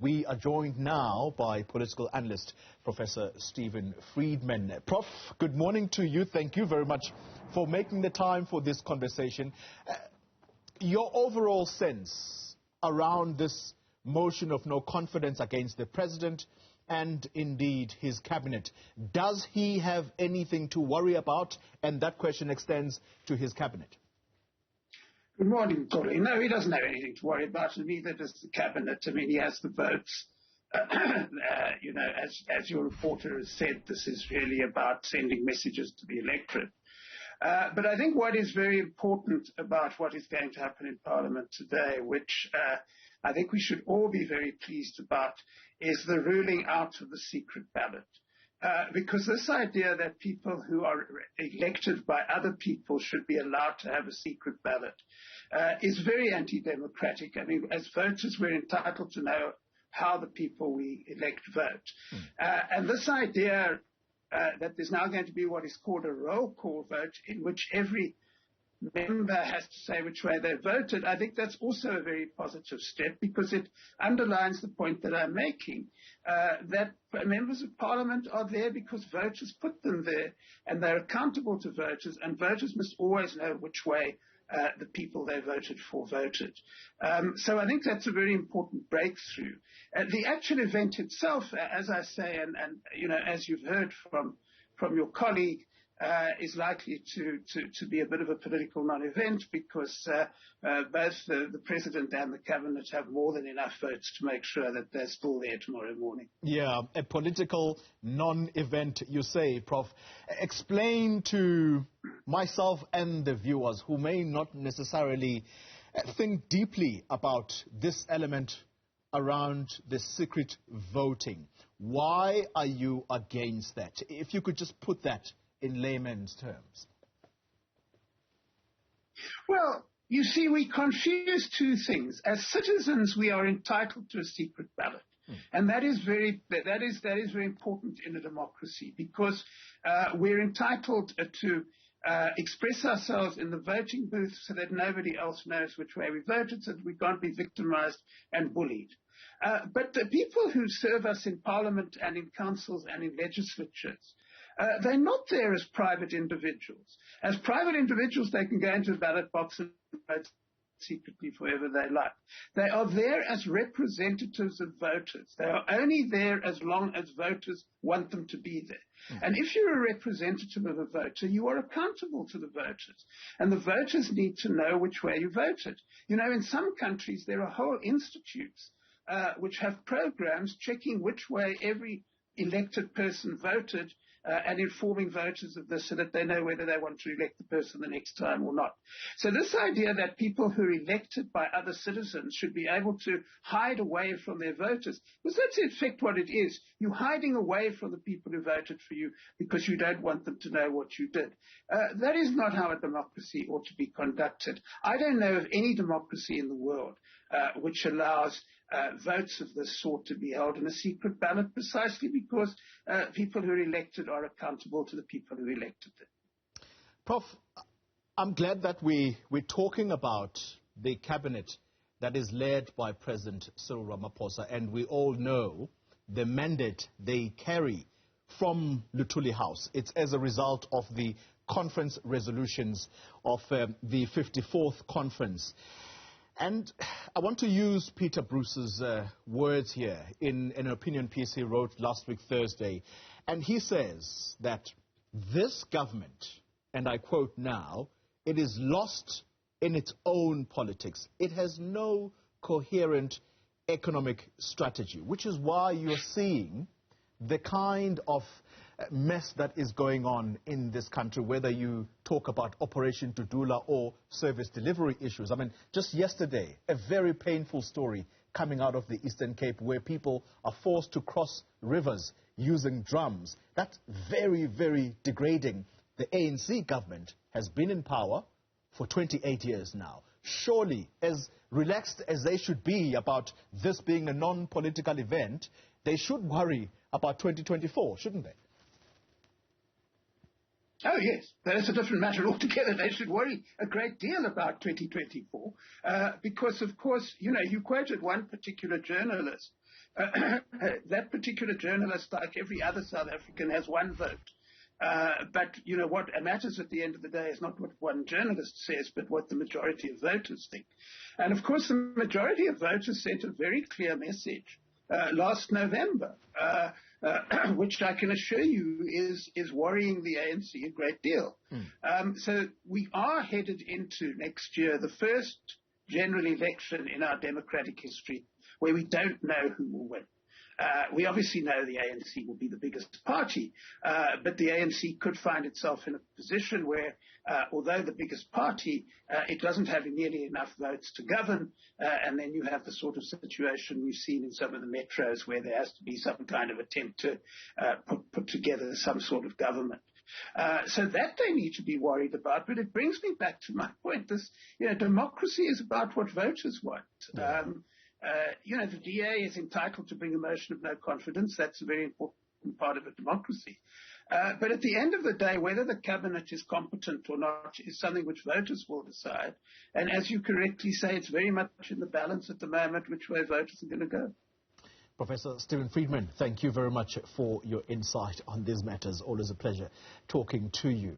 We are joined now by political analyst, Professor Stephen Friedman. Prof, good morning to you. Thank you very much for making the time for this conversation. Your overall sense around this motion of no confidence against the president and indeed his cabinet. Does he have anything to worry about? And that question extends to his cabinet. Good morning, Tori. No, he doesn't have anything to worry about, and neither does the cabinet. I mean, he has the votes. As your reporter has said, this is really about sending messages to the electorate. But I think what is very important about what is going to happen in Parliament today, which I think we should all be very pleased about, is the ruling out of the secret ballot. Because this idea that people who are elected by other people should be allowed to have a secret ballot is very anti-democratic. I mean, as voters, we're entitled to know how the people we elect vote. And this idea that there's now going to be what is called a roll call vote, in which every member has to say which way they voted, I think that's also a very positive step, because it underlines the point that I'm making, that members of parliament are there because voters put them there, and they're accountable to voters, and voters must always know which way the people they voted for voted. So I think that's a very important breakthrough. The actual event itself, as I say, and as you've heard from your colleague, is likely to be a bit of a political non-event, because both the President and the Cabinet have more than enough votes to make sure that they're still there tomorrow morning. Yeah, a political non-event, you say, Prof. Explain to myself and the viewers who may not necessarily think deeply about this element around the secret voting. Why are you against that? If you could just put that in layman's terms. Well, you see, we confuse two things. As citizens, we are entitled to a secret ballot. And that is very important in a democracy, because we're entitled to express ourselves in the voting booth so that nobody else knows which way we voted, so that we can't be victimized and bullied. But the people who serve us in parliament and in councils and in legislatures, they're not there as private individuals. As private individuals, they can go into a ballot box and vote secretly for whoever they like. They are there as representatives of voters. They are only there as long as voters want them to be there. And if you're a representative of a voter, you are accountable to the voters. And the voters need to know which way you voted. You know, in some countries, there are whole institutes which have programs checking which way every elected person voted, and informing voters of this so that they know whether they want to elect the person the next time or not. So this idea that people who are elected by other citizens should be able to hide away from their voters, because that's in effect what it is. You're hiding away from the people who voted for you because you don't want them to know what you did. That is not how a democracy ought to be conducted. I don't know of any democracy in the world which allows votes of this sort to be held in a secret ballot, precisely because people who are elected are accountable to the people who elected them. Prof, I'm glad that we're talking about the cabinet that is led by President Cyril Ramaphosa, and we all know the mandate they carry from Luthuli House. It's as a result of the conference resolutions of the 54th conference. And I want to use Peter Bruce's words here in an opinion piece he wrote last week, Thursday. And he says that this government, and I quote now, it is lost in its own politics. It has no coherent economic strategy, which is why you're seeing the kind of mess that is going on in this country, whether you talk about Operation Dudula or service delivery issues. I mean, just yesterday, a very painful story coming out of the Eastern Cape where people are forced to cross rivers using drums. That's very, very degrading. The ANC government has been in power for 28 years now. Surely, as relaxed as they should be about this being a non-political event, they should worry about 2024, shouldn't they? Oh, yes. That's a different matter altogether. They should worry a great deal about 2024 because, of course, you quoted one particular journalist that particular journalist, like every other South African, has one vote. But, what matters at the end of the day is not what one journalist says, but what the majority of voters think. And, of course, the majority of voters sent a very clear message last November, which I can assure you is worrying the ANC a great deal. So we are headed into next year, the first general election in our democratic history where we don't know who will win. We obviously know the ANC will be the biggest party, but the ANC could find itself in a position where, although the biggest party, it doesn't have nearly enough votes to govern, and then you have the sort of situation we've seen in some of the metros where there has to be some kind of attempt to put together some sort of government. So that they need to be worried about, but it brings me back to my point. This, democracy is about what voters want. Yeah. The DA is entitled to bring a motion of no confidence. That's a very important part of a democracy. But at the end of the day, whether the cabinet is competent or not is something which voters will decide. And as you correctly say, it's very much in the balance at the moment which way voters are going to go. Professor Stephen Friedman, thank you very much for your insight on these matters. Always a pleasure talking to you.